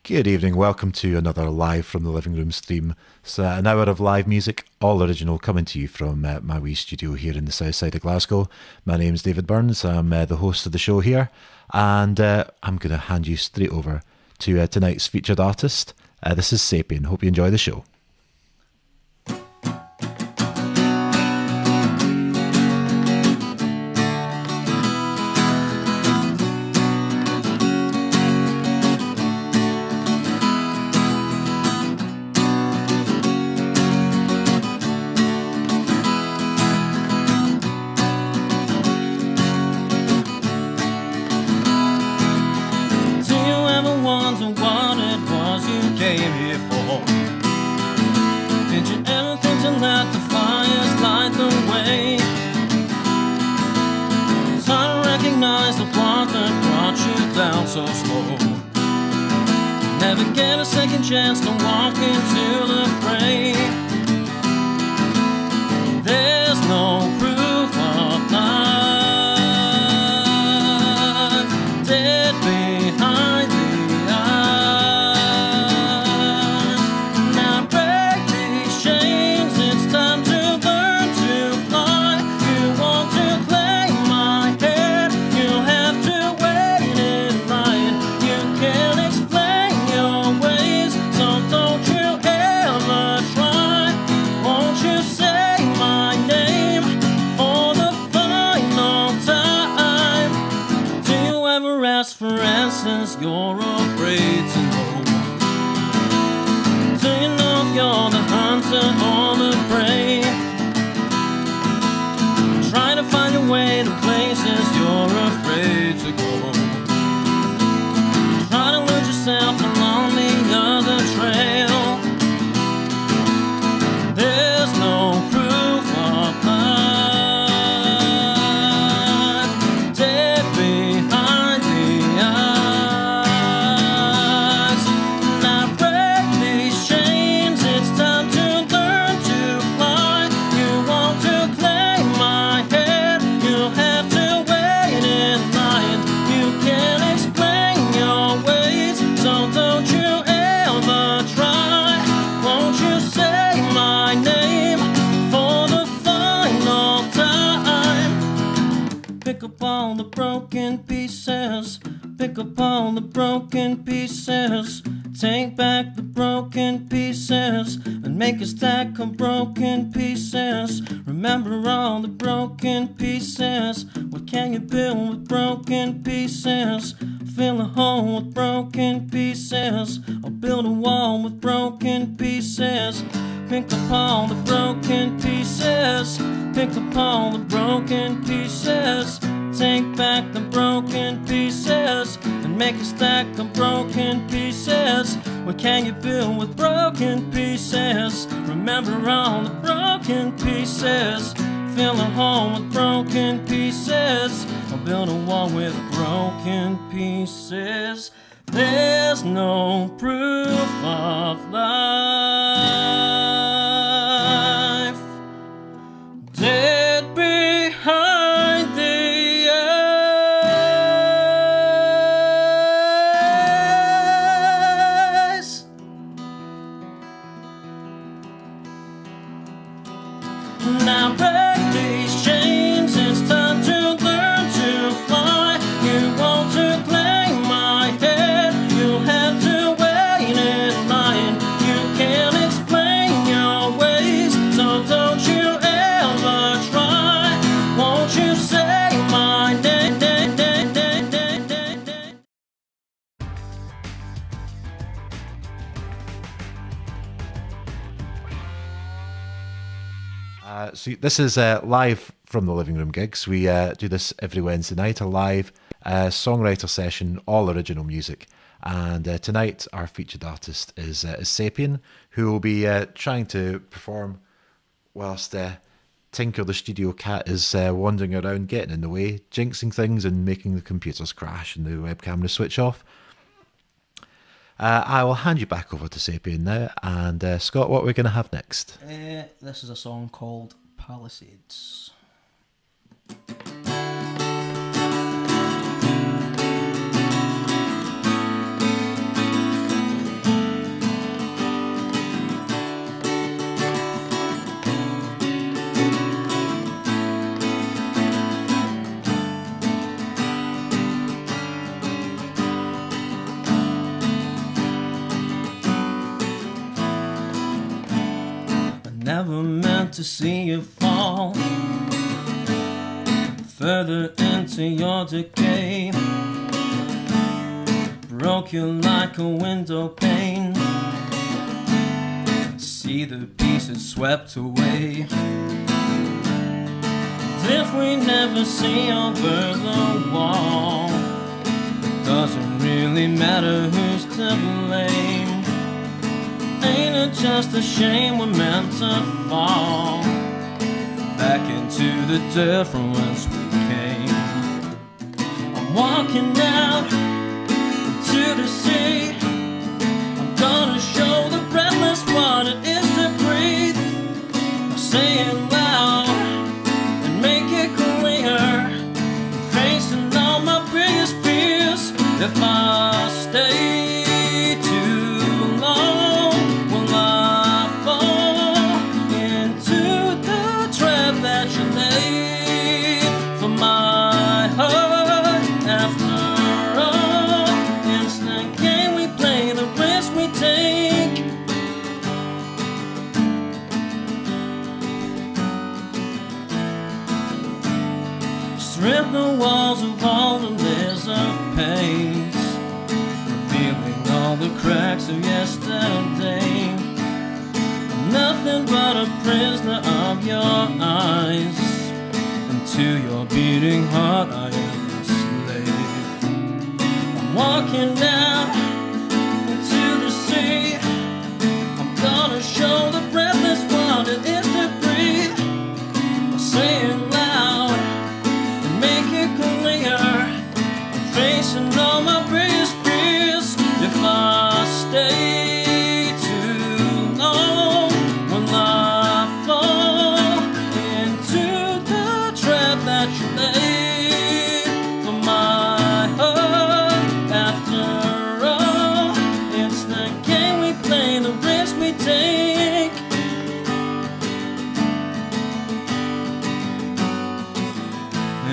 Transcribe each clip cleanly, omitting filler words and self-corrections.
Good evening, welcome to another live from the living room stream. It's an hour of live music, all original, coming to you from my wee studio here in the south side of Glasgow. My name's David Burns, I'm the host of the show here, and I'm going to hand you straight over to tonight's featured artist. This is Sapienn, hope you enjoy the show. So slow, never get a second chance to walk into the fray. There's no proof of life, dead behind the eyes. Now break these chains, it's time to learn to fly. You want to claim my head, you'll have to wait in line. You can't explain your ways, so don't you ever try. Won't you say my name for the final time? Do you ever ask for answers you're afraid to know? Do you know if you're the hunter or the prey? Try to find your way to places you're afraid to go. Try to lose yourself along the other trail. There's no proof of life, dead behind the eyes. Now break these chains, it's time to learn to fly. You want to claim my head, you'll have to wait in line. You can't explain your ways, so don't you ever try. Won't you say my name for the final time? Pick up all the broken pieces, pick up all the broken pieces. Take back the broken pieces and make a stack of broken pieces. Remember all the broken pieces. What can you build with broken pieces? Fill a hole with broken pieces, or build a wall with broken pieces. Pick up all the broken pieces, pick up all the broken pieces. Take back the broken pieces and make a stack of broken pieces. What can you build with broken pieces? Remember all the broken pieces. Fill a hole with broken pieces, or build a wall with broken pieces. There's no proof of life, dead behind the eyes. Now break these chains, it's time to learn to fly. You want to claim my head, you'll have to wait in line. You can't explain your ways, so don't you ever try. Won't you say my name? So this is live from the living room gigs. We do this every Wednesday night, a live songwriter session, all original music. And tonight our featured artist is Sapienn, who will be trying to perform whilst Tinker the studio cat is wandering around, getting in the way, jinxing things and making the computers crash and the web camera switch off. I will hand you back over to Sapienn now. And Scott, what we're going to have next? This is a song called Palisades. meant to see you fall further into your decay. Broke you like a window pane. See the pieces swept away. If we never see over the wall, it doesn't really matter who's to blame. Ain't it just a shame we're meant to fall back into the dirt from whence we came? I'm walking out into the sea. I'm gonna show the breathless what it is to breathe. I'll say it loud and make it clear, facing all my biggest fears. If I stay too long, will I fall into the trap that you laid for my heart? After all, it's the game we play, the risk we take. Strip the walls of all the layers of paint, revealing all the cracks of yesterday. I'm nothing but a prisoner of your eyes, and to your beating heart I am a slave. I'm walking out into the sea. I'm gonna show the breathless what it is to breathe. I'll say it loud, make it clear. I'm facing all my biggest fears. If I stay too long, will I fall into the trap that you laid for my heart? After all, it's the game we play, the risk we take.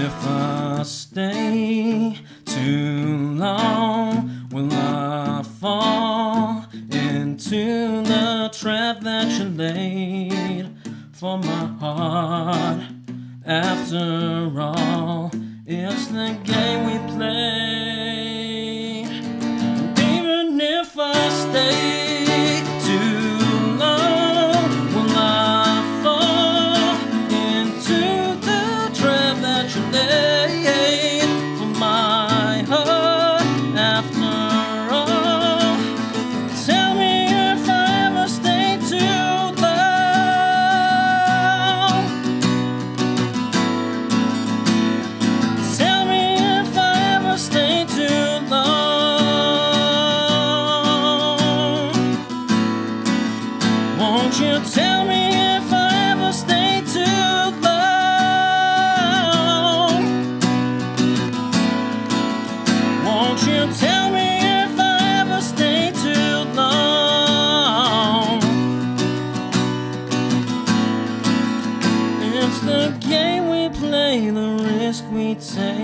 If I stay too long, will I fall into the trap that you laid for my heart? After all, it's the game we play. And even if I stay too long, will I fall into the trap that you laid for my heart? After all, tell me if I ever stay too long. Tell me if I ever stay too long. Won't you tell me if I ever stay too long? Won't you tell me if I ever stay too long? It's the game we play, the risk we take.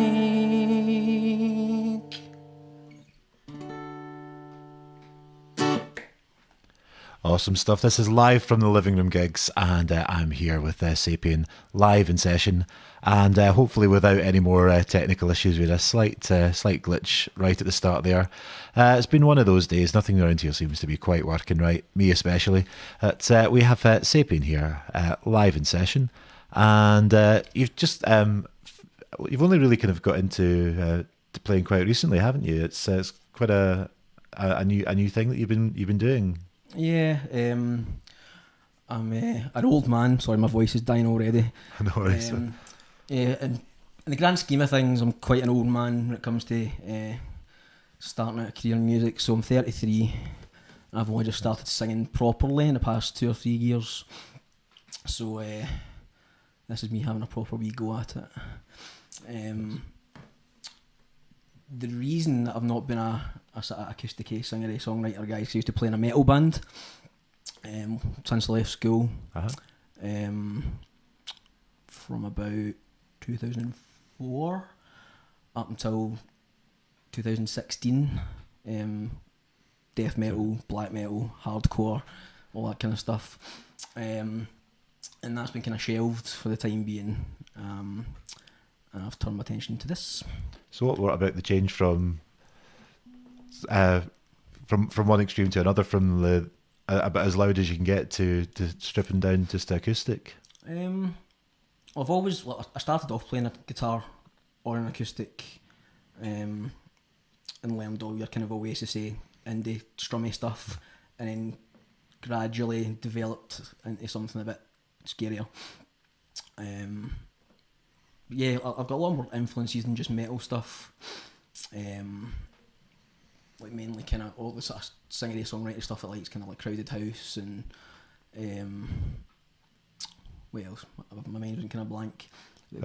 Awesome stuff. This is live from the Living Room gigs, and I'm here with Sapienn live in session, and hopefully without any more technical issues. We had a slight glitch right at the start there. It's been one of those days. Nothing around here seems to be quite working right, me especially. But we have Sapienn here live in session, and you've just you've only really kind of got into to playing quite recently, haven't you? It's quite a new thing that you've been doing. Yeah, I'm an old man. Sorry, my voice is dying already. No worries. Yeah, and in the grand scheme of things, I'm quite an old man when it comes to starting out a career in music. So I'm 33. And I've only just started singing properly in the past 2 or 3 years. So this is me having a proper wee go at it. The reason that I've not been a sort of acoustic singer, songwriter guy, is I used to play in a metal band since I left school. From about 2004 up until 2016. Death metal, black metal, hardcore, all that kind of stuff. and that's been kind of shelved for the time being. And I've turned my attention to this. So what about the change from one extreme to another, from the about as loud as you can get to stripping down just to acoustic? I've always, I started off playing a guitar or an acoustic, and learned all your kind of Oasis-y, indie, strummy stuff, and then gradually developed into something a bit scarier. Yeah, I've got a lot more influences than just metal stuff. Like mainly kind of all the sort of singery songwriter stuff I like. It's kind of like Crowded House and what else? My mind's been kind of blank.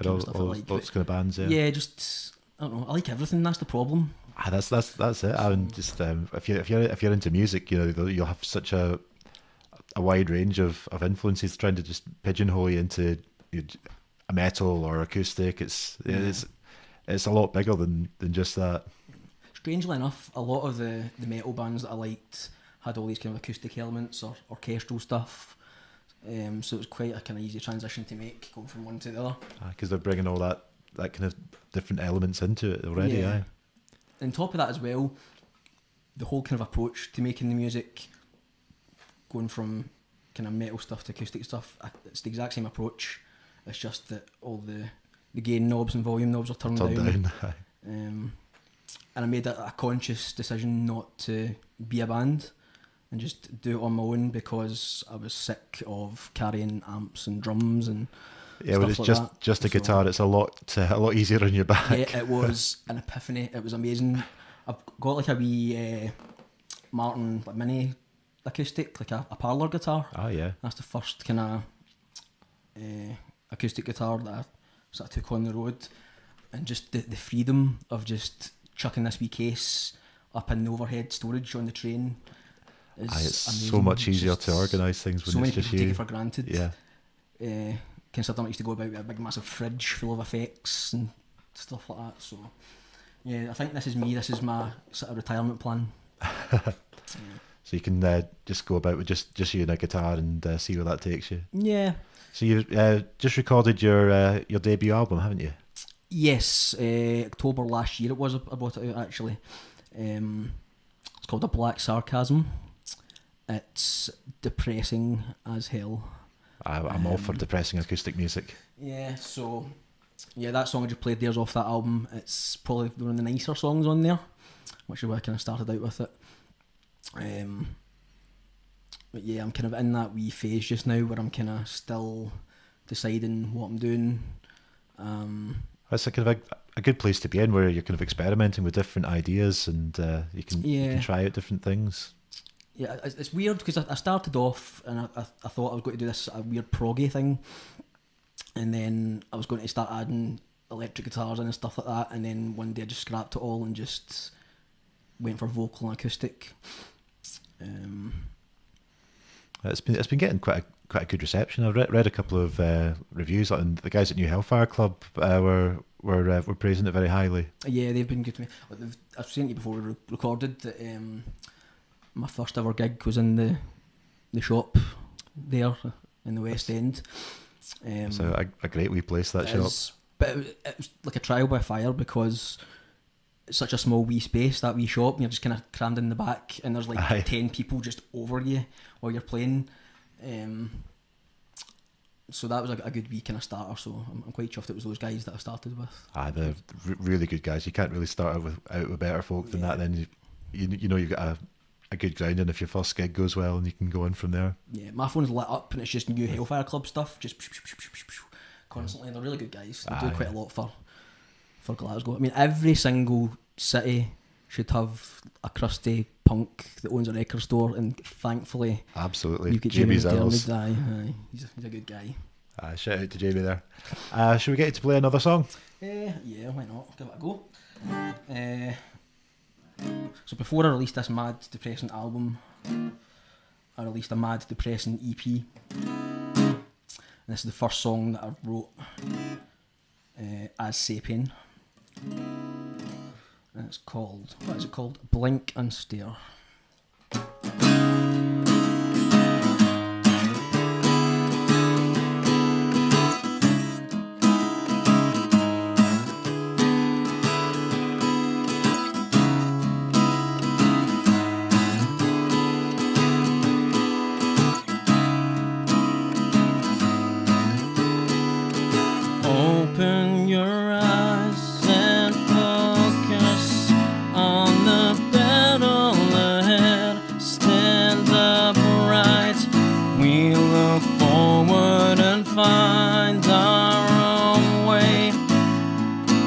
All kind of bands, yeah. Yeah, just I don't know. I like everything. That's the problem. That's it. I mean, just if you're into music, you know, you'll have such a wide range of influences. Trying to just pigeonhole you into a metal or acoustic, it's a lot bigger than just that. Strangely enough, a lot of the metal bands that I liked had all these kind of acoustic elements or orchestral stuff. So it was quite a kind of easy transition to make, going from one to the other. Because they're bringing all that kind of different elements into it already. Yeah. Aye. On top of that as well, the whole kind of approach to making the music, going from kind of metal stuff to acoustic stuff, it's the exact same approach. It's just that all the gain knobs and volume knobs are turned down. And I made a conscious decision not to be a band and just do it on my own, because I was sick of carrying amps and drums and yeah. When it's like just a guitar, it's a lot easier on your back. Yeah, it was an epiphany. It was amazing. I've got like a wee Martin mini acoustic, like a parlour guitar. Oh yeah. That's the first kind of acoustic guitar that I sort of took on the road, and just the freedom of just chucking this wee case up in the overhead storage on the train is it's amazing. So much easier to organise things when so it's many just people you. take it for granted. Yeah. Considering I used to go about with a big massive fridge full of effects and stuff like that. So yeah, I think this is me. This is my sort of retirement plan. So you can just go about with just you and a guitar and see where that takes you. Yeah. So you just recorded your debut album, haven't you? Yes, October last year it was. I brought it out actually. It's called A Black Sarcasm. It's depressing as hell. I'm all for depressing acoustic music. Yeah, so that song I just played there's off that album. It's probably one of the nicer songs on there, which is why I kind of started out with it. But yeah, I'm kind of in that wee phase just now where I'm kind of still deciding what I'm doing. That's a kind of a good place to be in, where you're kind of experimenting with different ideas and you can try out different things. Yeah, it's weird because I started off and I thought I was going to do this a weird proggy thing, and then I was going to start adding electric guitars in and stuff like that, and then one day I just scrapped it all and just went for vocal and acoustic. It's been getting quite a good reception. I've read a couple of reviews, and the guys at New Hellfire Club were praising it very highly. Yeah, they've been good to me. I've seen you before we recorded that my first ever gig was in the shop there in the West End. So a great wee place, that shop. But it was like a trial by fire, because it's such a small wee space, that wee shop, and you're just kind of crammed in the back, and there's like 10 people just over you while you're playing. So that was a good wee kind of starter. So I'm quite chuffed it was those guys that I started with. They're really good guys. You can't really start out with better folk than that. Then you know you've got a good grounding if your first gig goes well, and you can go in from there. Yeah, my phone's lit up and it's just New Hellfire Club stuff, just constantly. They're really good guys. They do quite a lot for Glasgow. I mean, every single city should have a crusty punk that owns a record store, and thankfully, absolutely, you get Jamie's McDermott. Aye, he's a good guy. Shout out to Jamie there. Should we get you to play another song? Yeah, why not? Give it a go. So before I released this mad depressing album, I released a mad depressing EP, and this is the first song that I wrote as Sapienn, and it's called, what is it called? Blink and Stare. find our own way,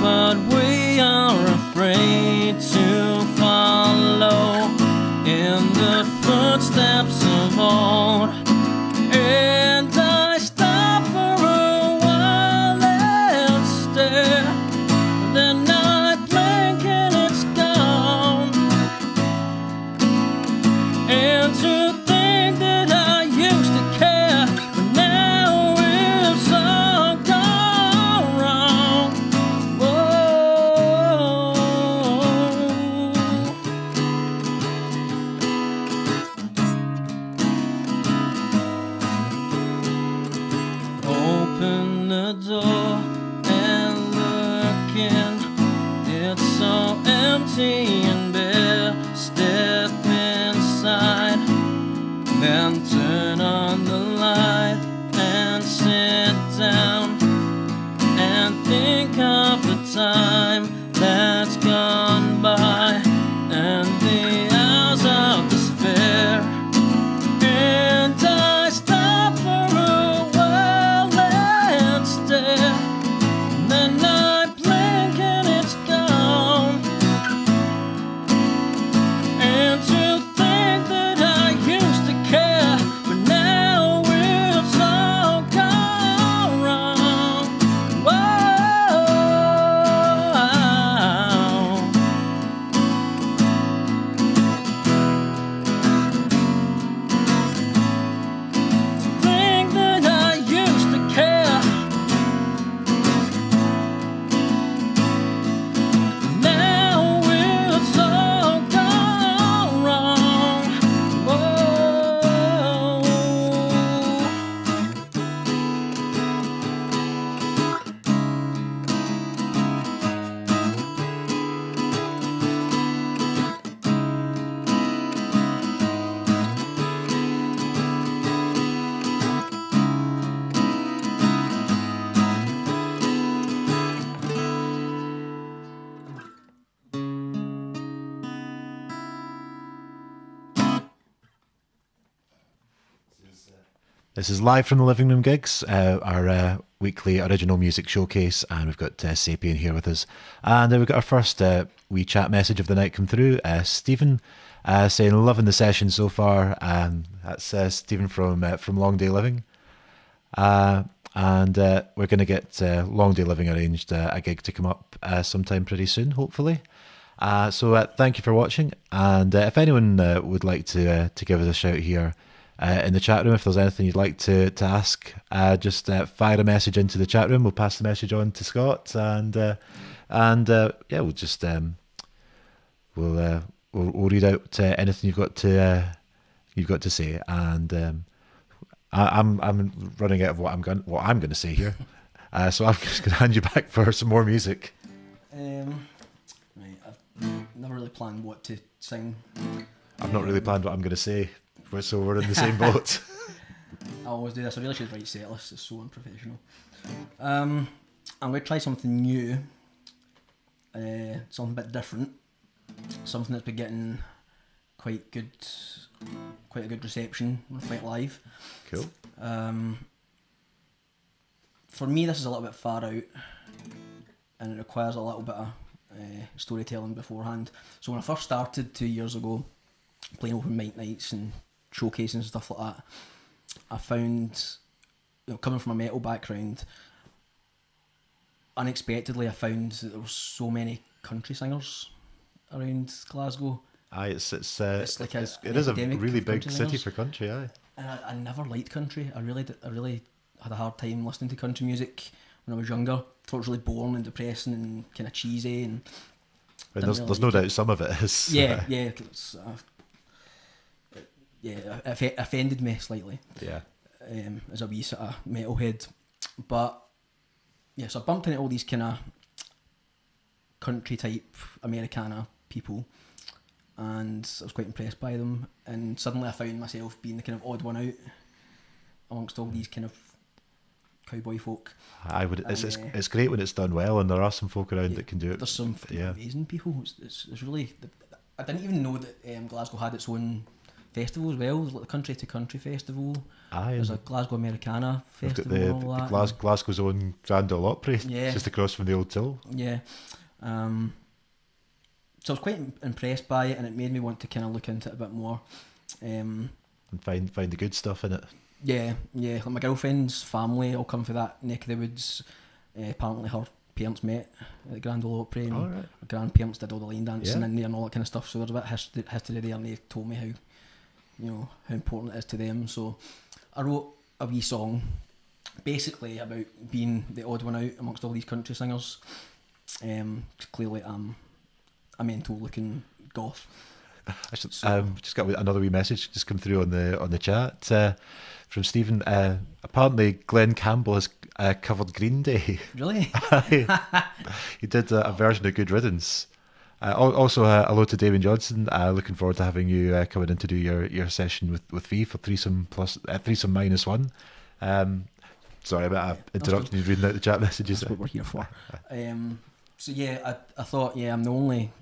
but we are afraid to follow in the footsteps of old. And I stop for a while and stare, then I blink and it's gone. And to think that I used to care, but now it's all gone wrong. Whoa. Open the door and look in. It's so empty and bare. Step inside, then turn on the light and sit down and think of the time that's gone by and the hours of despair. And I stop for a while and stare, and then I blink and it's gone. And to think that I used to care, but now it's all gone wrong. Whoa. Think that I used to care, now it's all gone wrong. Whoa. This is live from the Living Room Gigs, our weekly original music showcase, and we've got Sapienn here with us. And we've got our first wee chat message of the night come through. Stephen saying, loving the session so far. That's Stephen from Long Day Living. And we're going to get Long Day Living arranged a gig to come up sometime pretty soon, hopefully. So thank you for watching. And if anyone would like to give us a shout here, in the chat room, if there's anything you'd like to ask, just fire a message into the chat room. We'll pass the message on to Scott, and yeah, we'll just we'll read out anything you've got to say. And I'm running out of what I'm going to say here, so I'm just going to hand you back for some more music. Right, I've never really planned what to sing. I've not really planned what I'm going to say. So we're in the same boat. I always do this. I really should write set lists. It's so unprofessional. I'm going to try something new, something a bit different, something that's been getting quite a good reception on Fight Live. Cool. For me, this is a little bit far out, and it requires a little bit of storytelling beforehand. So when I first started 2 years ago, playing open mic nights and showcases and stuff like that, I found, coming from a metal background, unexpectedly I found that there were so many country singers around Glasgow. Aye, it's like it is a really big city for country. Aye, and I never liked country. I really had a hard time listening to country music when I was younger. I thought it was really boring and depressing and kind of cheesy. And there's no doubt some of it is. Yeah. It offended me slightly. Yeah. As a wee sort of metalhead, but yeah, so I bumped into all these kind of country type Americana people, and I was quite impressed by them. And suddenly I found myself being the kind of odd one out amongst all these kind of cowboy folk. It's great when it's done well, and there are some folk around that can do it. There's some amazing people. It's really. I didn't even know that Glasgow had its own festival as well. There's like the Country to Country Festival. Aye, There's a and Glasgow Americana we've got festival and all that. Glasgow's own Grand Ole Opry, Yeah. just across from the old Till. Yeah. So I was quite impressed by it, and it made me want to kind of look into it a bit more. And find the good stuff in it. Yeah. Like my girlfriend's family all come from that neck of the woods. Apparently her parents met at the Grand Ole Opry, and All right. her grandparents did all the line dancing Yeah. in there and all that kind of stuff. So there's a bit of history there, and they told me how important it is to them. So I wrote a wee song, basically about being the odd one out amongst all these country singers. Clearly, I'm a mental looking goth. I should, just got another wee message just come through on the chat from Stephen. Apparently, Glenn Campbell has covered Green Day. Really? He did a version of Good Riddance. Also, hello to David Johnson. Looking forward to having you coming in to do your session with V for threesome minus one. Sorry about interrupting you reading out the chat messages. That's what we're here for. So yeah, I thought, I'm the only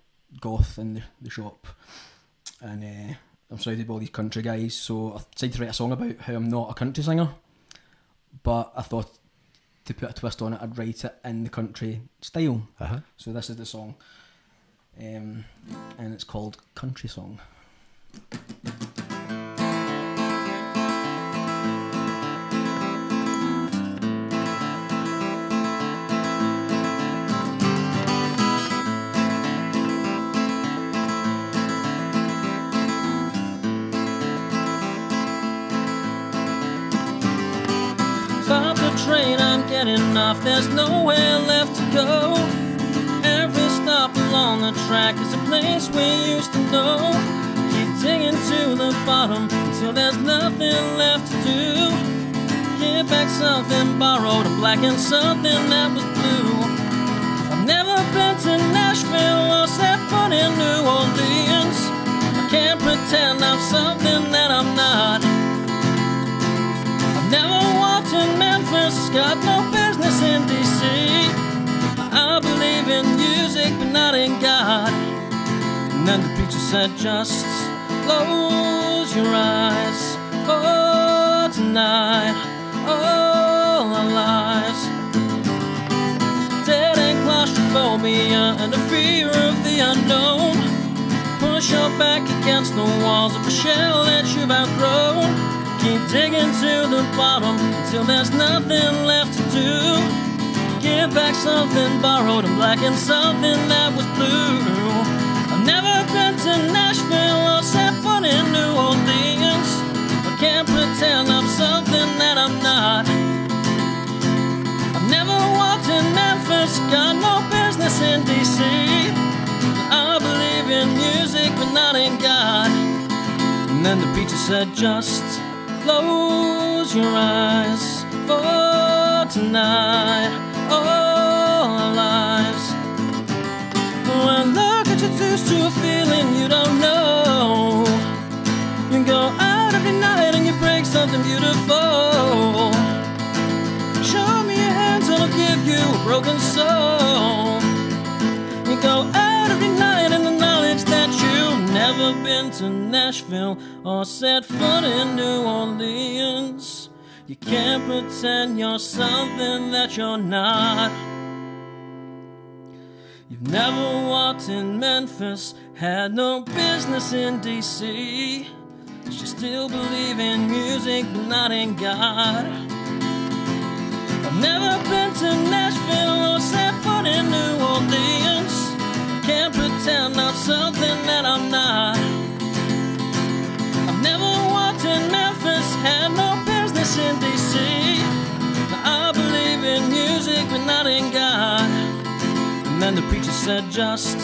goth in the shop, and I'm surrounded by all these country guys, so I decided to write a song about how I'm not a country singer, but I thought to put a twist on it, I'd write it in the country style. Uh-huh. So this is the song, and it's called Country Song. Stop the train, I'm getting off, there's nowhere left to go. Every stop along the track is a place we used to know. Keep digging to the bottom until there's nothing left to do. Get back something borrowed, a black and something that was blue. I've never been to Nashville or set foot in New Orleans. I can't pretend I'm something that I'm not. I've never walked in Memphis, got no business in D.C. I believe in music, but not in God. And then the preacher said, just close your eyes for tonight, all our lives. Dead and claustrophobia and the fear of the unknown. Push your back against the walls of a shell that you've outgrown. Keep digging to the bottom until there's nothing left to do. Give back something borrowed and black and something that was blue. I've never been to Nashville or set foot in New Orleans. I can't pretend I'm something that I'm not. I've never walked in Memphis, got no business in D.C. I believe in music but not in God. And then the preacher said, just close your eyes for tonight, all our lives. Well, look introduced to a feeling you don't know. You go out every night and you break something beautiful. Show me your hands and I'll give you a broken soul. You go out every night in the knowledge that you've never been to Nashville or set foot in New Orleans. You can't pretend you're something that you're not. You've never walked in Memphis, had no business in D.C. You still believe in music but not in God. I've never been to Nashville or set foot in New Orleans. Can't pretend I'm something that I'm not. I've never walked in Memphis, had no business in D.C. I believe in music but not in God. And then the preacher said, just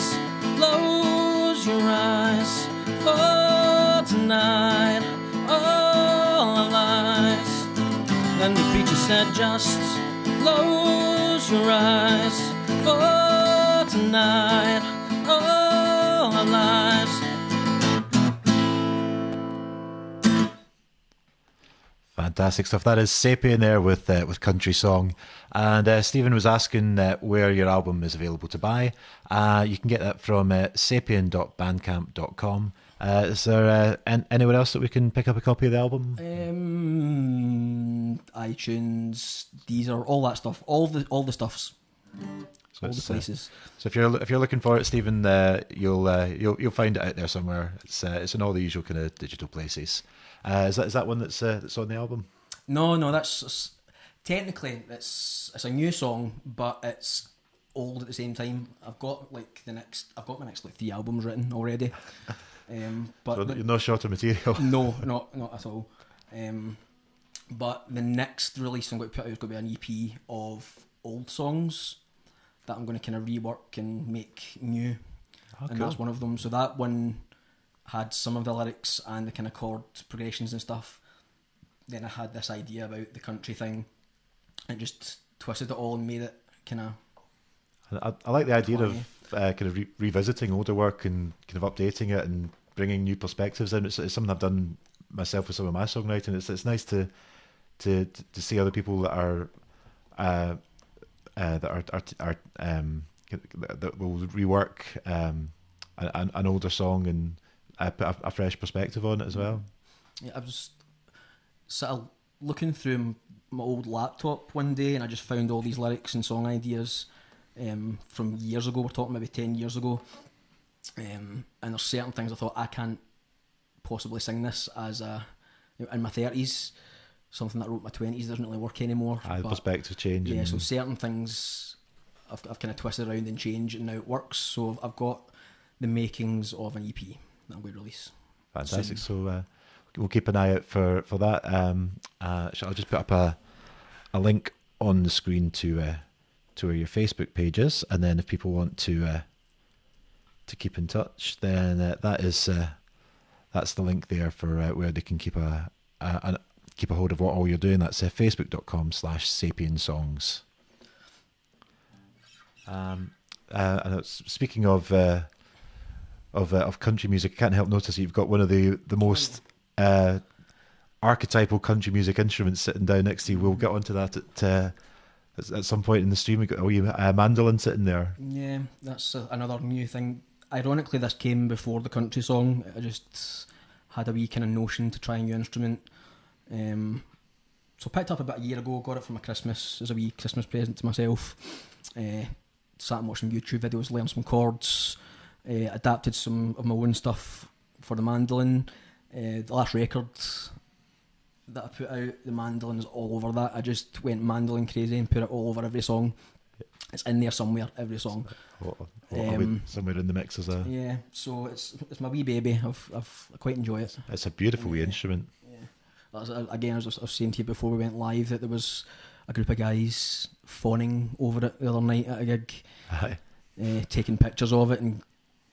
close your eyes for tonight, all our lives. Then the preacher said, just close your eyes for tonight, all our lives. Fantastic stuff. That is Sapienn there with Country Song. And Stephen was asking where your album is available to buy. You can get that from sapienn.bandcamp.com. Is there anywhere else that we can pick up a copy of the album? iTunes, Deezer, all that stuff, all the stuffs, So all the places. So if you're looking for it, Stephen, you'll find it out there somewhere. It's in all the usual kind of digital places. Is that one that's on the album? No, that's technically it's a new song, but it's old at the same time. I've got my next 3 albums written already. But So you're no short of material. no, not at all. But the next release I'm going to put out is going to be an EP of old songs that I'm going to kind of rework and make new. Oh, And cool. that's one of them. So that one had some of the lyrics and the kind of chord progressions and stuff. Then I had this idea about the country thing and just twisted it all and made it kind of... I like the idea of kind of revisiting older work and kind of updating it and bringing new perspectives in. It's something I've done myself with some of my songwriting. It's nice to see other people that are that will rework an older song and put a fresh perspective on it as well. Yeah, I was sort of looking through my old laptop one day and I just found all these lyrics and song ideas from years ago. We're talking maybe 10 years ago. And there's certain things I thought I can't possibly sing this as in my 30s. Something that I wrote in my 20s doesn't really work anymore. The perspective change. Yeah, so certain things I've kind of twisted around and changed and now it works. So I've got the makings of an EP that I'm going to release. Fantastic. soon. So we'll keep an eye out for that. I'll just put up a link on the screen to your Facebook pages, and then if people want to keep in touch, then that's the link there for where they can keep a hold of what all you're doing. That's facebook.com/Sapienn songs. And speaking of country music, I can't help notice that you've got one of the most archetypal country music instruments sitting down next to you. We'll get onto that at some point in the stream. We've got a mandolin sitting there. Yeah, that's another new thing. Ironically, this came before the country song. I just had a wee kind of notion to try a new instrument. So picked up about a year ago, got it for my Christmas as a wee Christmas present to myself. Sat and watched some YouTube videos, learned some chords, adapted some of my own stuff for the mandolin. The last record that I put out, the mandolin is all over that. I just went mandolin crazy and put it all over every song. It's in there somewhere, every song. Somewhere in the mix as a... Yeah, so it's my wee baby. I quite enjoy it. It's a beautiful wee instrument. Again, as I was saying to you before we went live, that there was a group of guys fawning over it the other night at a gig, taking pictures of it and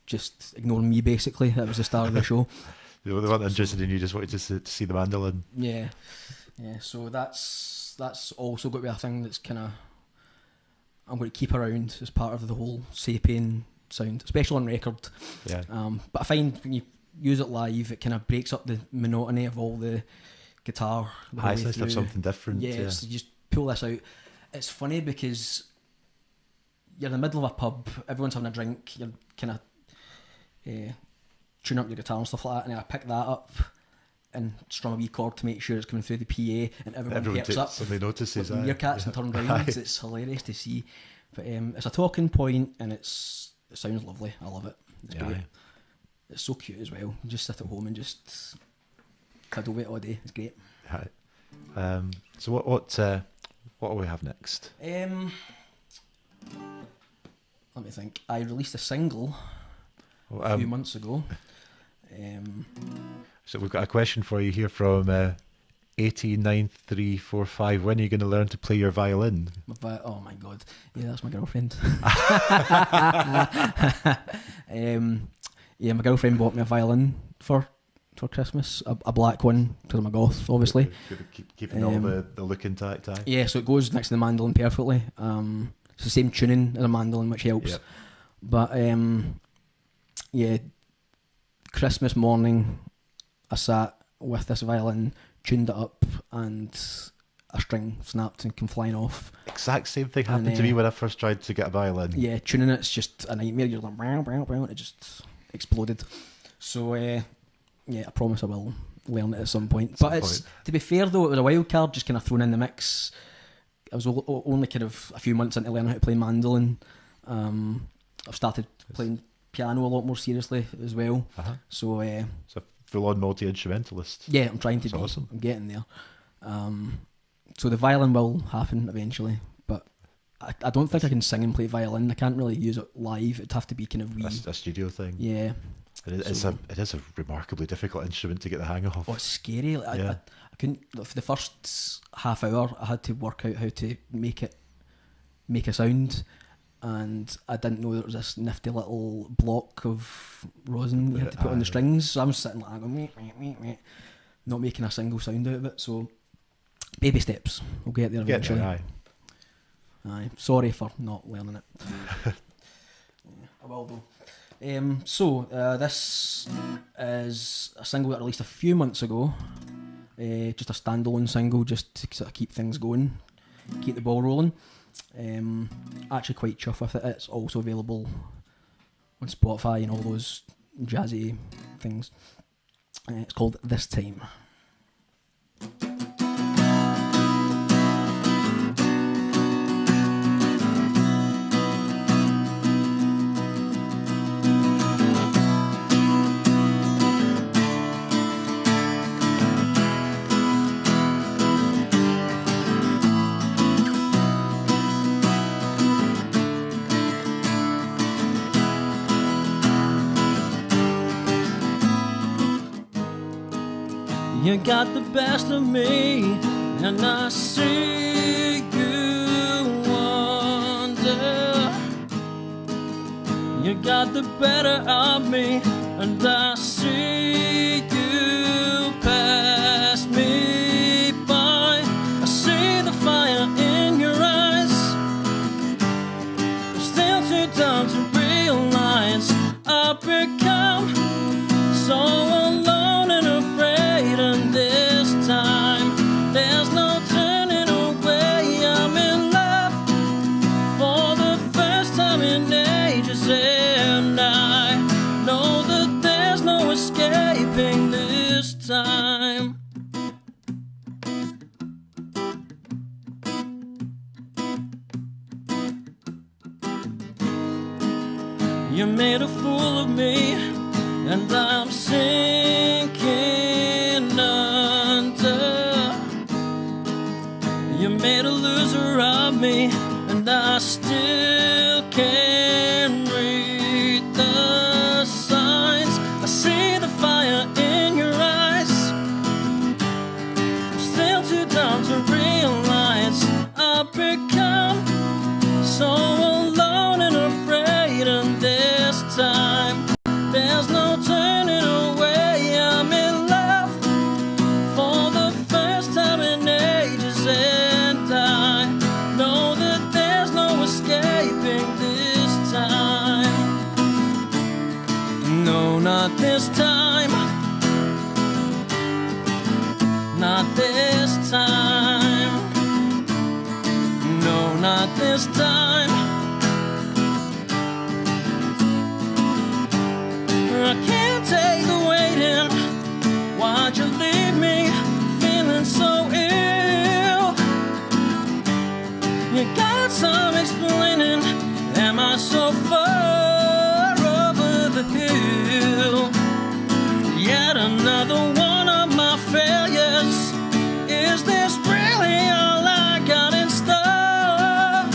just ignoring me, basically. That was the start of the show. They weren't interested in you, just wanted to see the mandolin. Yeah. So that's also got to be a thing that's kind of I'm going to keep around as part of the whole Sapienn sound, especially on record. Yeah. But I find when you use it live, it kind of breaks up the monotony of all the guitar. It's nice to have something different. Yeah, you just pull this out. It's funny because you're in the middle of a pub, everyone's having a drink, you're kind of tune up your guitar and stuff like that, and I pick that up and strum a wee chord to make sure it's coming through the PA, and everyone gets up. Somebody notices that. Meerkats and turn round. It's hilarious to see. But it's a talking point, and it sounds lovely. I love it. It's great. It's so cute as well. You just sit at home and just cuddle with it all day. It's great. Right. So what do we have next? Let me think. I released a single a few months ago. So we've got a question for you here from 189345. When are you going to learn to play your violin? Oh my god. Yeah, that's my girlfriend. Yeah, my girlfriend bought me a violin for Christmas, a black one because I'm a goth, obviously. Keeping all the look intact. Yeah, so it goes next to the mandolin perfectly. It's the same tuning as a mandolin, which helps. Yep. But yeah, Christmas morning, I sat with this violin, tuned it up, and a string snapped and came flying off. Exact same thing happened to me when I first tried to get a violin. Yeah, tuning it's just a nightmare. You're like, brow, brow, brow, and it just exploded. So yeah, I promise I will learn it at some point. But to be fair though, it was a wild card just kind of thrown in the mix. I was only kind of a few months into learning how to play mandolin. I've started playing piano a lot more seriously as well. So full-on multi-instrumentalist. Yeah, I'm trying to That's be. awesome. I'm getting there. So the violin will happen eventually, but I don't think I can sing and play violin. I can't really use it live. It'd have to be kind of a studio thing. Yeah. It is a remarkably difficult instrument to get the hang of. Oh, it's scary. I couldn't. For the first half hour, I had to work out how to make a sound, and I didn't know there was this nifty little block of rosin you had to put on the strings. So I'm sitting like going, meh, not making a single sound out of it. So baby steps. We'll get there eventually. Aye. Sorry for not learning it. I will though. This is a single that I released a few months ago. Just a standalone single, just to sort of keep things going, keep the ball rolling. Actually quite chuffed with it. It's also available on Spotify and all those jazzy things. It's called This Time. You got the best of me, and I see you wonder. You got the better of me, and I see you pass me by. I see the fire in your eyes. I'm still too dumb to realize I've become so alone and afraid, and this time there's no turning away. I'm in love for the first time in ages, and I know that there's no escaping this time. You made a fool of me, and I'm sinking under. You made a loser of me, and I still can't read the signs. I see the fire in your eyes. I'm still too dumb to realize I've become so alone and afraid, and this time there's no turning away. I'm in love for the first time in ages, and I know that there's no escaping this time. No, not this time. Not this time. No, not this time. I can't take the waiting. Why'd you leave me feeling so ill? You got some explaining. Am I so far over the hill? Yet another one of my failures. Is this really all I got in store?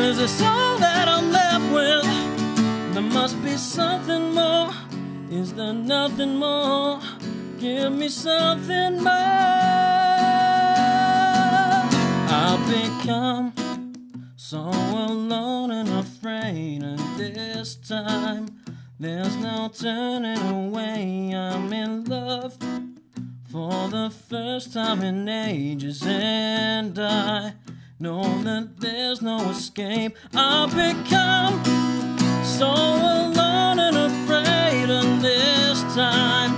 Is this all that I'm left with? There must be something more. Is there nothing more? Give me something more. I've become so alone and afraid, and this time there's no turning away. I'm in love for the first time in ages, and I know that there's no escape. I've become so alone and afraid, and this time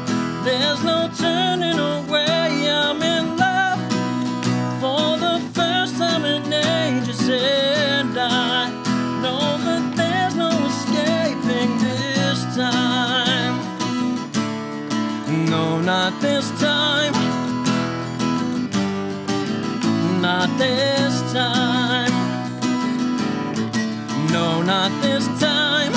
there's no turning away. I'm in love for the first time in ages, and I know that there's no escaping this time. this time. No, not this time.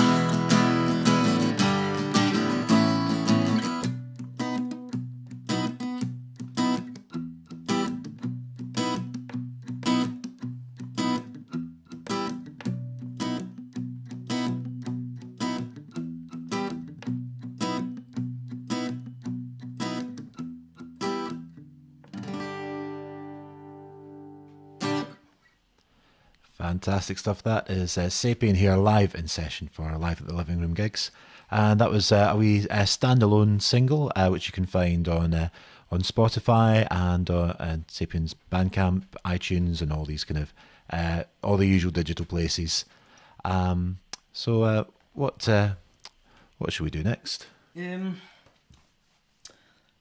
Fantastic stuff. That is Sapienn here live in session for our Live at the Living Room gigs. And that was a wee standalone single, which you can find on Spotify and Sapienn's Bandcamp, iTunes, and all these kind of, all the usual digital places. So what should we do next? Should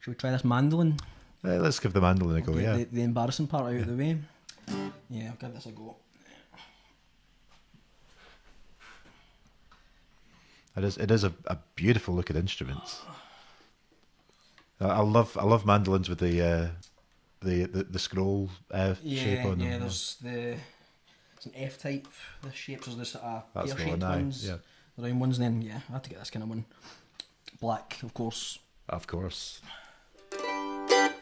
we try this mandolin? Let's give the mandolin a go, yeah. The embarrassing part out of the way. Yeah, I'll give this a go. It is a beautiful looking instrument. I love mandolins with the scroll shape on them. Yeah, there's it's an F type. The shapes are the sort of That's the pear-shaped one, aye, ones, yeah. the round ones. And then I had to get this kind of one, black, of course. Of course. Right,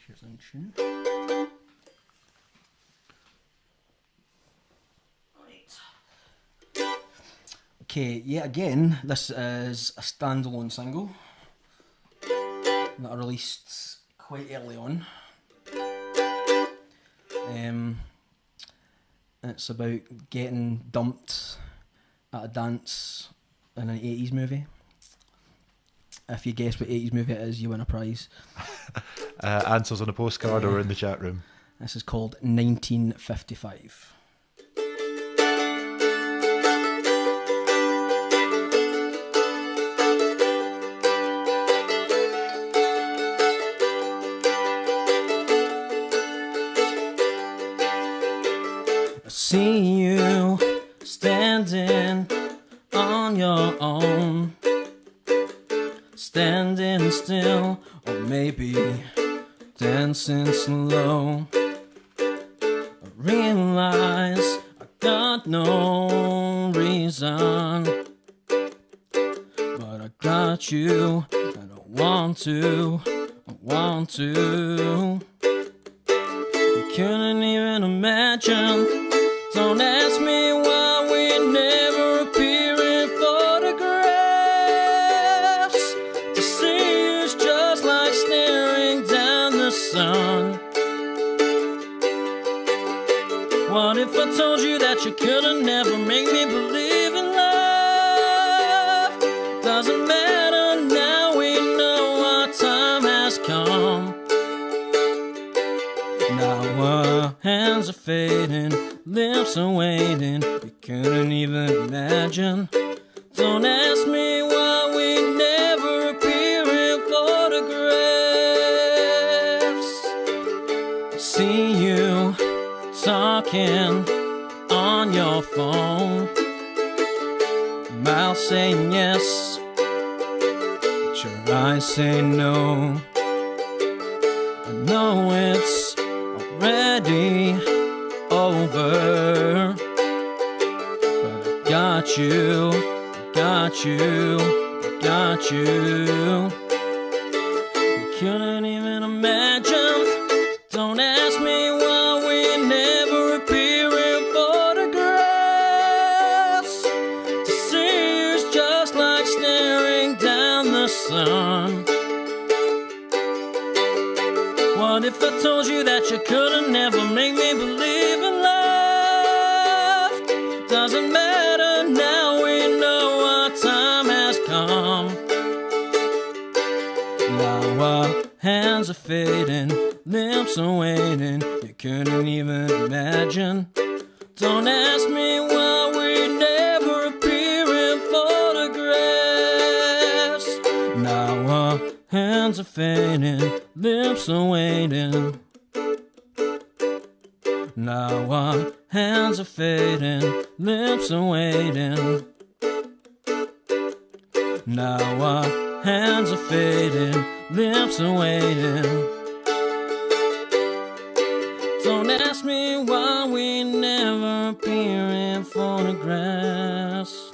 here's in tune. Okay, yet again, this is a standalone single that I released quite early on. It's about getting dumped at a dance in an 80s movie. If you guess what 80s movie it is, you win a prize. Answers on a postcard or in the chat room. This is called 1955. See you standing on your own, standing still, or maybe dancing slow. I realize I got no reason, but I got you, and I want to. You couldn't even imagine. Don't ask me why we never appear in photographs. To see you is just like staring down the sun. What if I told you that you couldn't never make me believe in love? Doesn't matter now, we know our time has come. Now our hands are fading, lips are waiting, you couldn't even imagine. Don't ask me why we never appear in photographs. See you talking on your phone, mouth saying yes, but your eyes say no. I know it's already over, but I got you, You couldn't even imagine. Don't ask me why we never appear in photographs. To see you is just like staring down the sun. What if I told you that you couldn't never make me believe in love? Doesn't matter now, we know our time has come. Now our hands are fading, lips are waiting, you couldn't even imagine. Don't ask me why we never appear in photographs. Now our hands are fading, lips are waiting. Now our hands are fading, lips are waiting. Now our hands are fading, lips are waiting. Don't ask me why we never appear in photographs.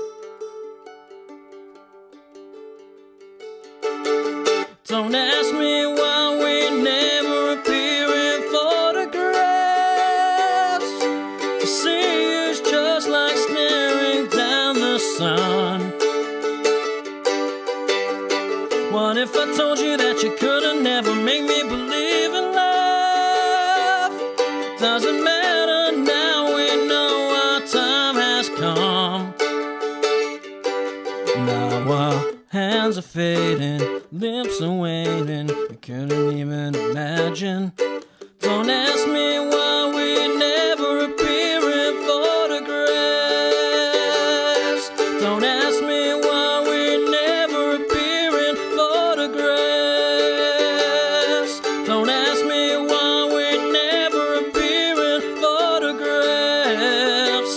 Don't ask me why we never appear in photographs. To see you is just like staring down the sun. What if I told you that you could've never make me believe in love? Doesn't matter now, we know our time has come. Now our hands are fading, lips are waiting, we couldn't even imagine. Don't ask me why we never appear in photographs. Don't ask me why we never appear in photographs. Don't ask me why we never appear in photographs.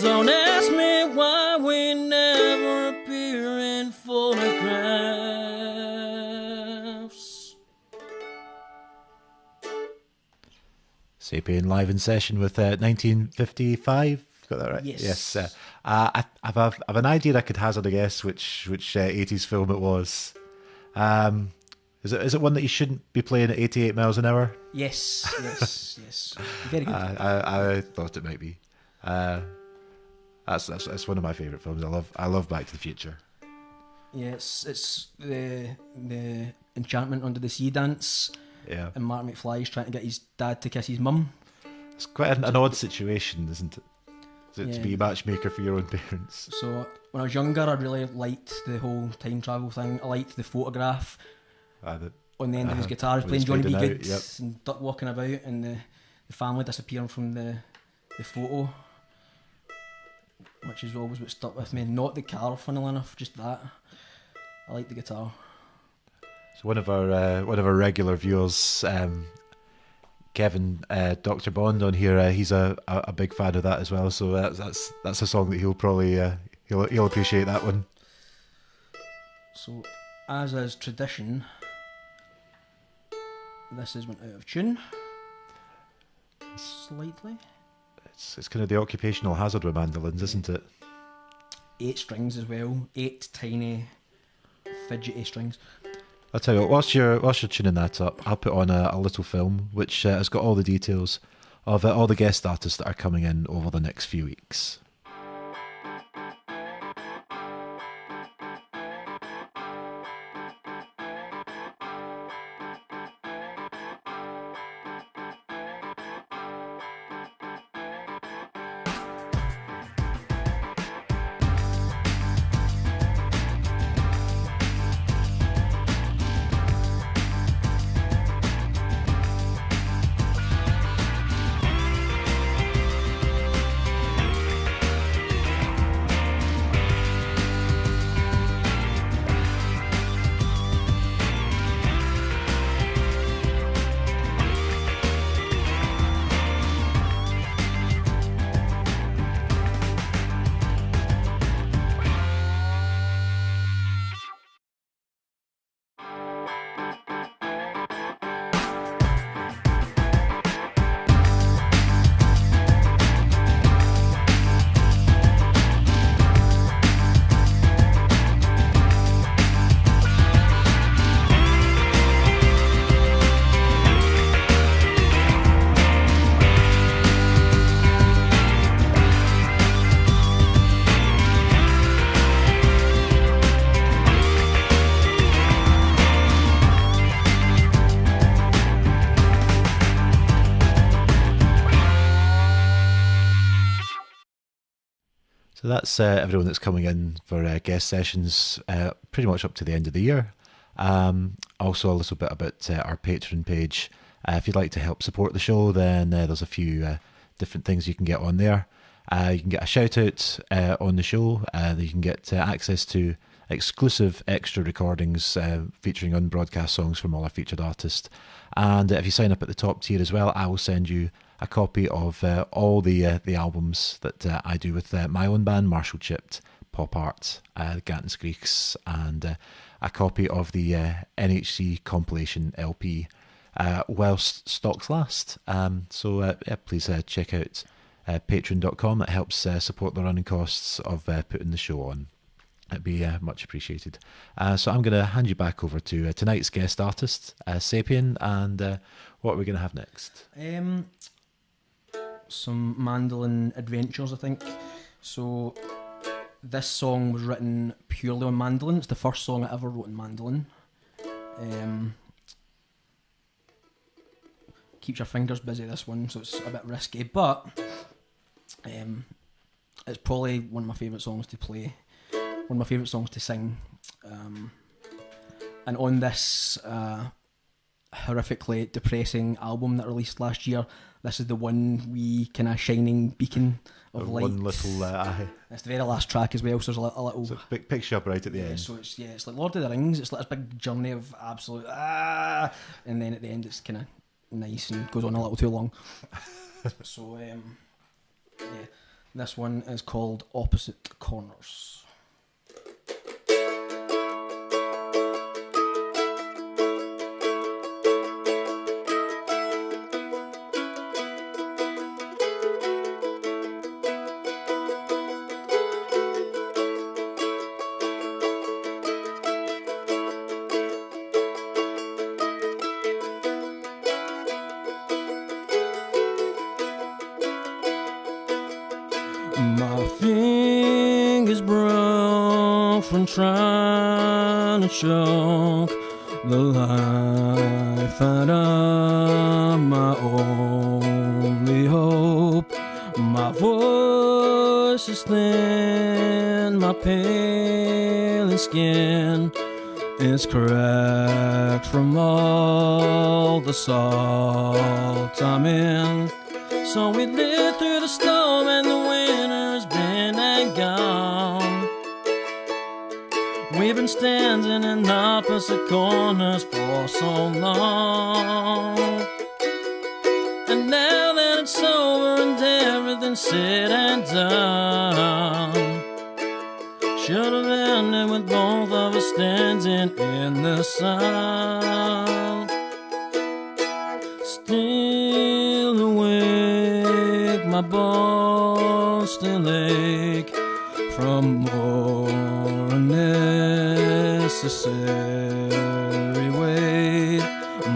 Don't ask me why we never appear in photographs. Sapienn live in session with 1955. Got that right? Yes. Yes. I've an idea I could hazard a guess which 80s film it was. Is it one that you shouldn't be playing at 88 miles an hour? Yes. Very good. I thought it might be. That's one of my favourite films. I love Back to the Future. Yes, it's the Enchantment Under the Sea dance, Yeah, and Mark McFly's trying to get his dad to kiss his mum. it's quite an odd situation, isn't it? To Yeah. be a matchmaker for your own parents. So when I was younger, I really liked the whole time travel thing. I liked the photograph on the end of his guitar, he's When playing he's Johnny B. fading out, Good yep. and duck walking about, and the family disappearing from the photo, which is always what stuck with me. Not the car, funnily enough, just that. I like the guitar. So one of our regular viewers, Kevin, Dr. Bond on here, he's a big fan of that as well. So that's a song that he'll probably he'll appreciate that one. So, as is tradition, this is went out of tune. Slightly. It's kind of the occupational hazard with mandolins, isn't it? 8 strings as well. 8 tiny, fidgety strings. I'll tell you what, whilst you're tuning that up, I'll put on a little film which has got all the details of all the guest artists that are coming in over the next few weeks. So that's everyone that's coming in for guest sessions pretty much up to the end of the year. Also a little bit about our Patreon page. If you'd like to help support the show, then there's a few different things you can get on there. You can get a shout out on the show. You can get access to exclusive extra recordings featuring unbroadcast songs from all our featured artists. And if you sign up at the top tier as well, I will send you a copy of all the albums that I do with my own band, Marshall Chipped, Pop Art, Gantons Greeks, and a copy of the NHC compilation LP whilst stocks last. So please check out patreon.com. That helps support the running costs of putting the show on. It'd be much appreciated. So I'm going to hand you back over to tonight's guest artist, Sapienn, and what are we going to have next? Some mandolin adventures, I think. So this song was written purely on mandolin. It's the first song I ever wrote in mandolin. Keeps your fingers busy, this one, so it's a bit risky, but it's probably one of my favourite songs to play, one of my favourite songs to sing. And on this horrifically depressing album that released last year, this is the one wee kind of shining beacon of light. One little eye. It's the very last track as well, so there's a little... So big picture up right at the end. So it's like Lord of the Rings. It's like this big journey of absolute and then at the end it's kind of nice and goes on a little too long. So this one is called Opposite Corners. My fingers broke from trying to choke the life that I'm my only hope. My voice is thin, my pale skin is cracked from all the salt I'm in. So we live through the storm and the winter's been and gone. We've been standing in opposite corners for so long. And now that it's over and everything's said and done, should have ended with both of us standing in the sun. Still awake, my bones still ache from more unnecessary weight.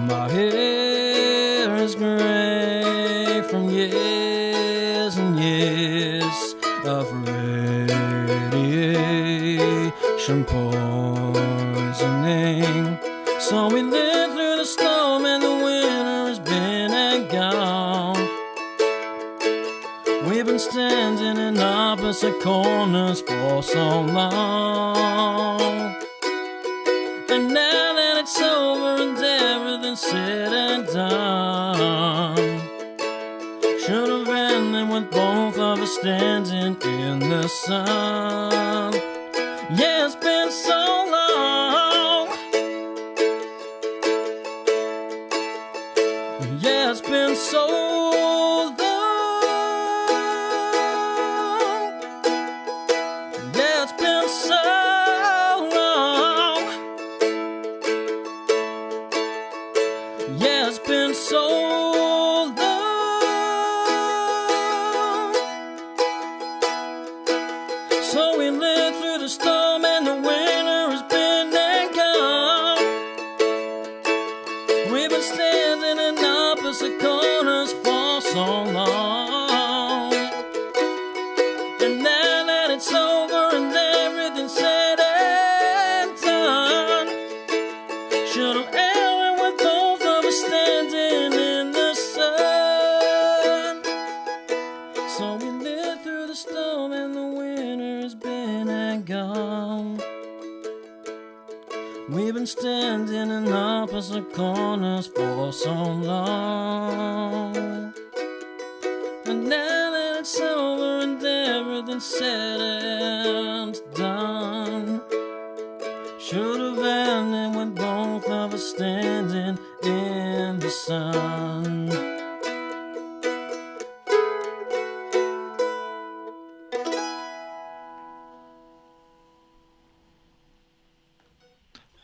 My hair is grey from years and years of radiation poisoning. So we live through the storm and the winter has been and gone. We've been standing in opposite corners for so long. And now that it's over and everything's said and done, should have ended with both of us standing in the sun. Yeah, it's been so long. Yeah, it's been so long. Yeah, it's been so long. Yeah, it's been so long. So we lived through the storm and the winter has been and gone. We've been standing in opposite corners for so long. And now that it's over and everything's said and done, should have ended with both of us standing in the sun. So we lived through the storm and the winter has been and gone. We've been standing in opposite corners for so long. And now that it's over and everything's said and done, should have ended with both of us standing in the sun.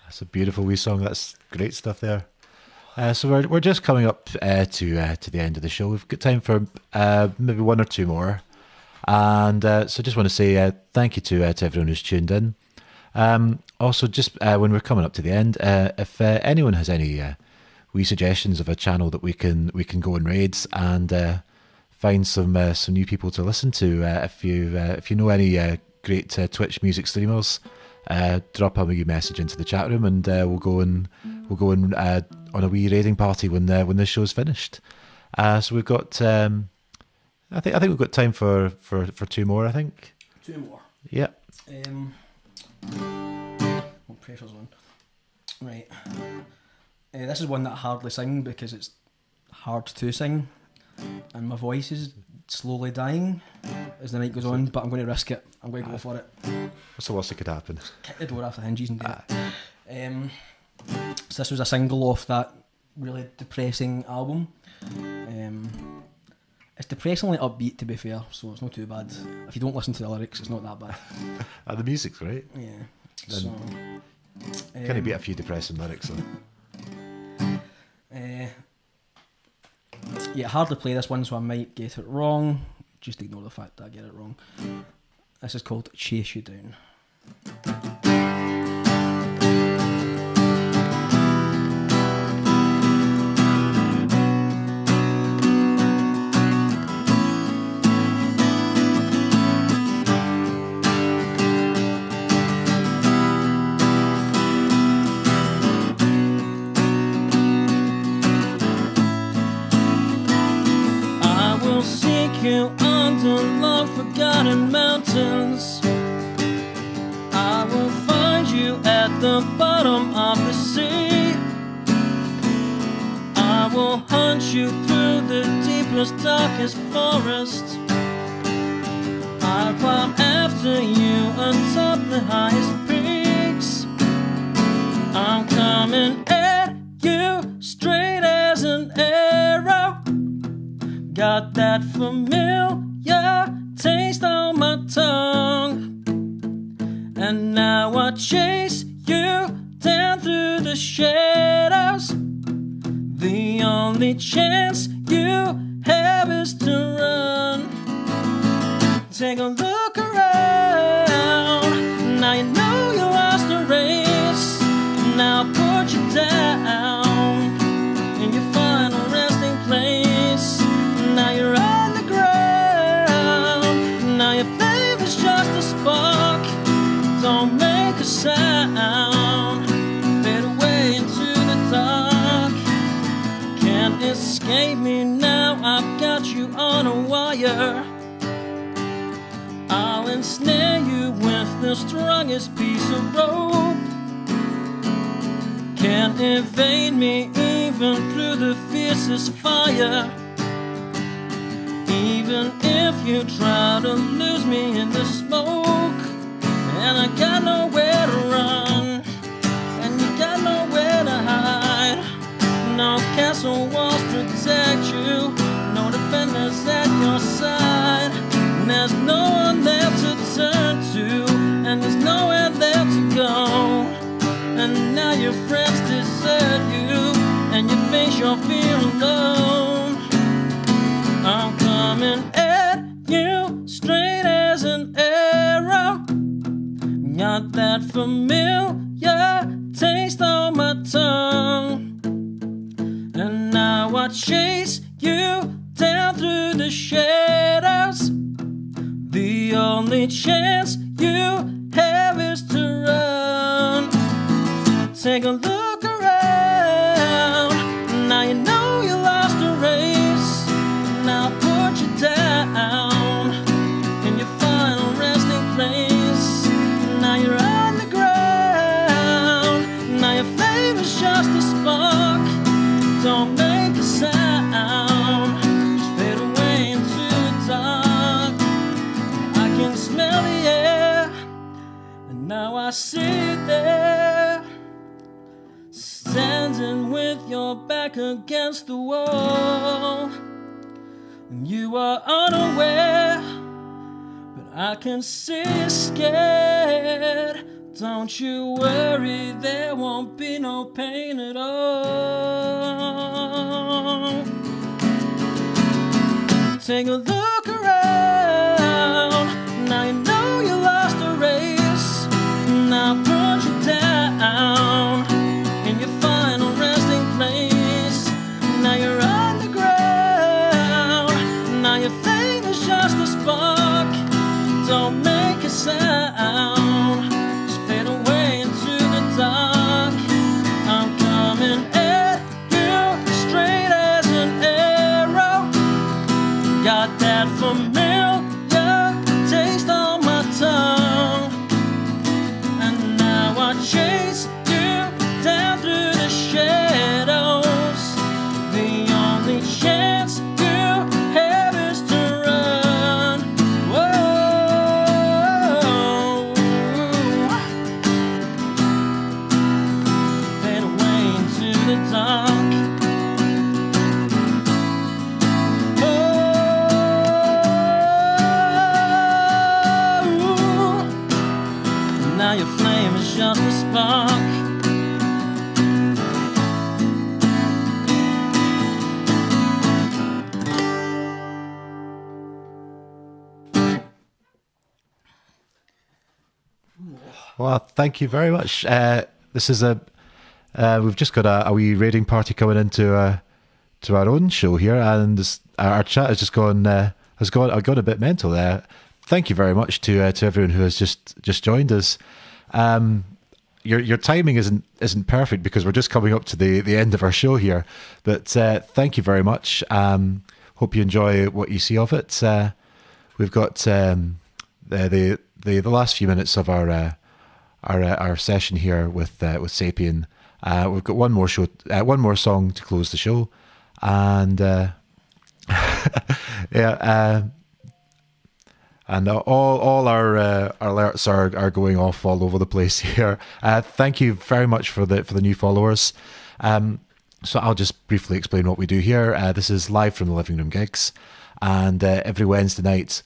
That's a beautiful wee song. That's great stuff there. So we're just coming up to the end of the show. We've got time for maybe one or two more, and so just want to say thank you to everyone who's tuned in. Also, just when we're coming up to the end, if anyone has any wee suggestions of a channel that we can go and raid and find some new people to listen to, if you know any great Twitch music streamers, drop a wee message into the chat room, and we'll go and on a wee raiding party when the show's finished. So we've got I think we've got time for two more. I think Two more. yeah. What pressure's on? Right. This is one that I hardly sing because it's hard to sing, and my voice is slowly dying as the night goes on. But I'm going to risk it. I'm going to go for it. What's the worst that could happen? Kick the door off the hinges and do it. So this was a single off that really depressing album. It's depressingly upbeat, to be fair, so it's not too bad. If you don't listen to the lyrics, it's not that bad. The music's great. Yeah. Then So, Can it beat a few depressing lyrics though? yeah, hardly play this one, so I might get it wrong. Just ignore the fact that I get it wrong. This is called Chase You Down. I will seek you under long forgotten mountains. I will find you at the bottom of the sea. I will hunt you through the deepest, darkest forest. I'll climb after you atop the highest peaks. I'm coming at you straight as an arrow. Got that familiar taste on my tongue, and now I chase you down through the shadows. The only chance you have is to run. Take a look around. Now you know you lost the race. Now I'll put you down in your final resting place. Now you're on the ground. Now your flame is just a spark. Don't make a sound. Fade away into the dark. Can't escape me now. I've got you on a wire. I'll ensnare you with the strongest piece of rope. Can't evade me even through the fiercest fire. Even if you try to lose me in the smoke, and I got nowhere to run, and you got nowhere to hide. No castle walls protect you, no defenders at your side. And there's no one there to turn to, and there's nowhere there to go. And now your friends desert you, and you face your fear alone. I'm coming at you straight as an arrow. Got that familiar taste on my tongue, and now I chase you down through the shadows. The only chance you have is to run. Take a look around. Now you know you lost the race. Now I'll put you down in your final resting place. Now you're on the ground. Now your flame is just a spark. Don't make a sound. Just fade away into the dark. I can smell the air, and now I sit there, standing with your back against the wall. And you are unaware, but I can see you scared, Don't you worry, there won't be no pain at all. Take a look around. Now you know you lost the race. Now put you down in your final resting place. Now you're on the ground. Now your flame is just a spark. Don't make a sound. Just fade away into the dark. I'm coming at you straight as an arrow. Got that familiar taste on my tongue. And now I chase you down through the shadows. The only chance you have is to run. Whoa. Fade away into the dark. Now your flame is just a spark. Well, thank you very much. This is we've just got a wee raiding party coming into to our own show here, and our chat has just gone a bit mental there. Thank you very much to everyone who has just joined us. Your timing isn't perfect because we're just coming up to the end of our show here, but thank you very much. Hope you enjoy what you see of it. We've got the last few minutes of our session here with Sapienn. We've got one more song to close the show, and yeah. And all our alerts are going off all over the place here. Thank you very much for the new followers. So I'll just briefly explain what we do here. This is live from the Livingroom gigs, and every Wednesday night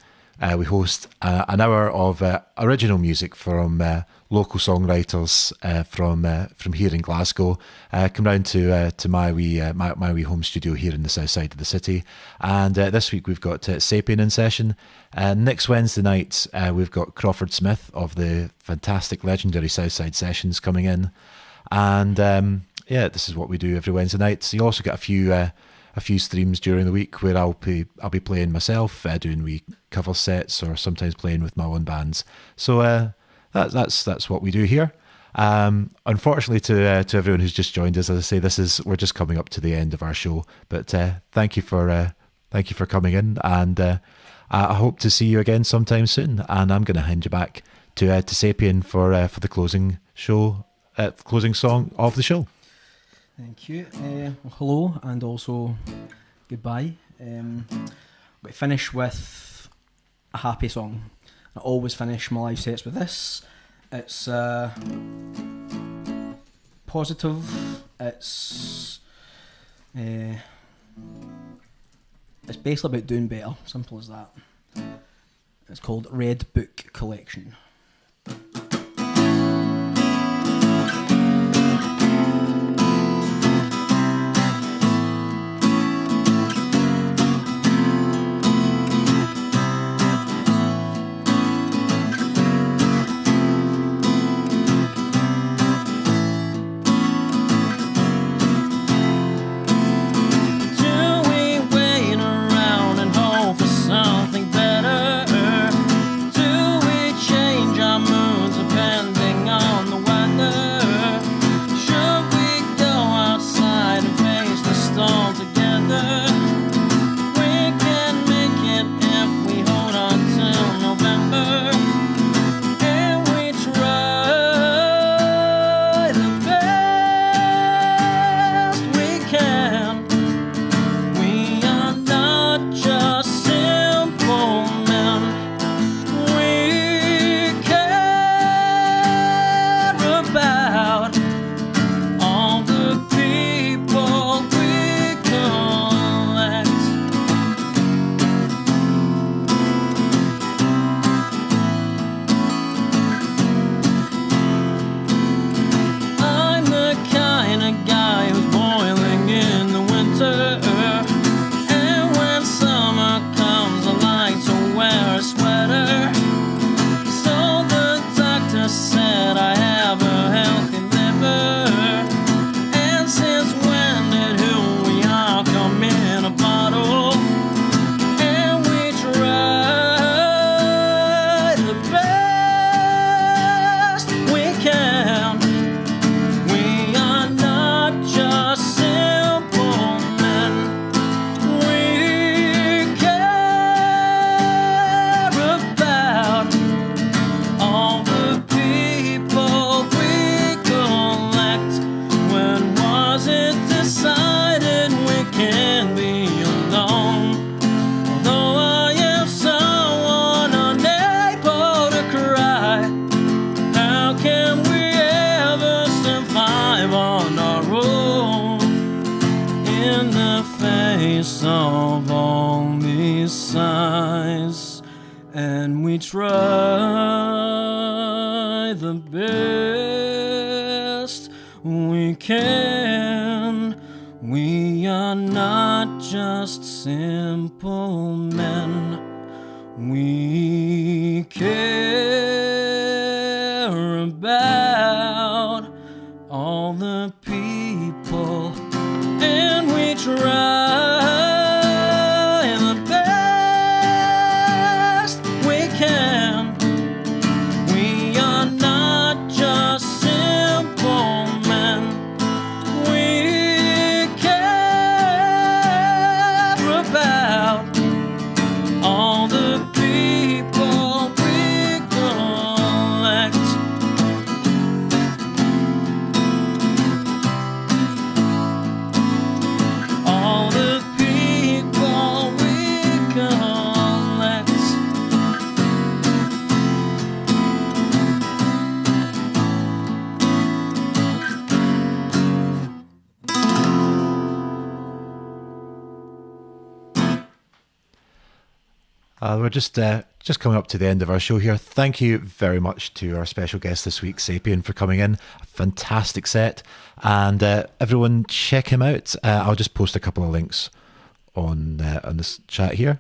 we host an hour of original music from local songwriters from here in Glasgow. Come down to my wee home studio here in the south side of the city. And this week we've got Sapienn in session. Next Wednesday night we've got Crawford Smith of the fantastic legendary Southside Sessions coming in. And yeah, this is what we do every Wednesday night. So you also get a few streams during the week where I'll be playing myself, doing wee cover sets, or sometimes playing with my own bands. So that's what we do here. Unfortunately, to everyone who's just joined us, as I say, we're just coming up to the end of our show. But thank you for coming in, and I hope to see you again sometime soon. And I'm going to hand you back to Sapienn for the closing song of the show. Thank you. Hello and also goodbye. We finish with a happy song. I always finish my live sets with this. It's positive. It's basically about doing better. Simple as that. It's called Red Book Collection. Something better? Do we change our moods and we try the best we can. We are not just simple men. We care about all the people, and we try the best we can. We are not just simple men. We care about all the people we collect. All the people we collect. We're just coming up to the end of our show here. Thank you very much to our special guest this week, Sapienn, for coming in. A fantastic set. And everyone check him out. I'll just post a couple of links on this chat here.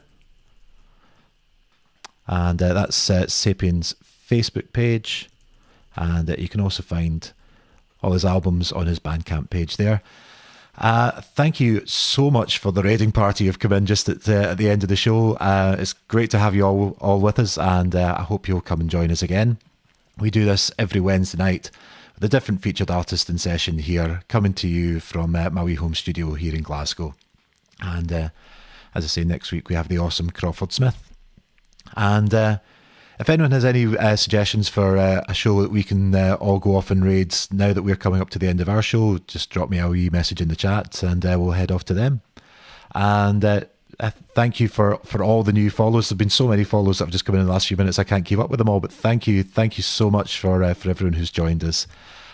And that's Sapienn's Facebook page. And you can also find all his albums on his Bandcamp page there. Thank you so much for the raiding party you've come in just at the end of the show. It's great to have you all with us, and I hope you'll come and join us again. We do this every Wednesday night with a different featured artist in session here, coming to you from my wee home studio here in Glasgow. And as I say, next week we have the awesome Crawford Smith. And if anyone has any suggestions for a show that we can all go off and raid now that we're coming up to the end of our show, just drop me a wee message in the chat and we'll head off to them. And thank you for all the new follows. There have been so many follows that have just come in the last few minutes. I can't keep up with them all, but thank you so much for everyone who's joined us.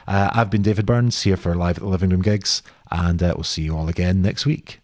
I've been David Burns here for Live at the Living Room gigs, and we'll see you all again next week.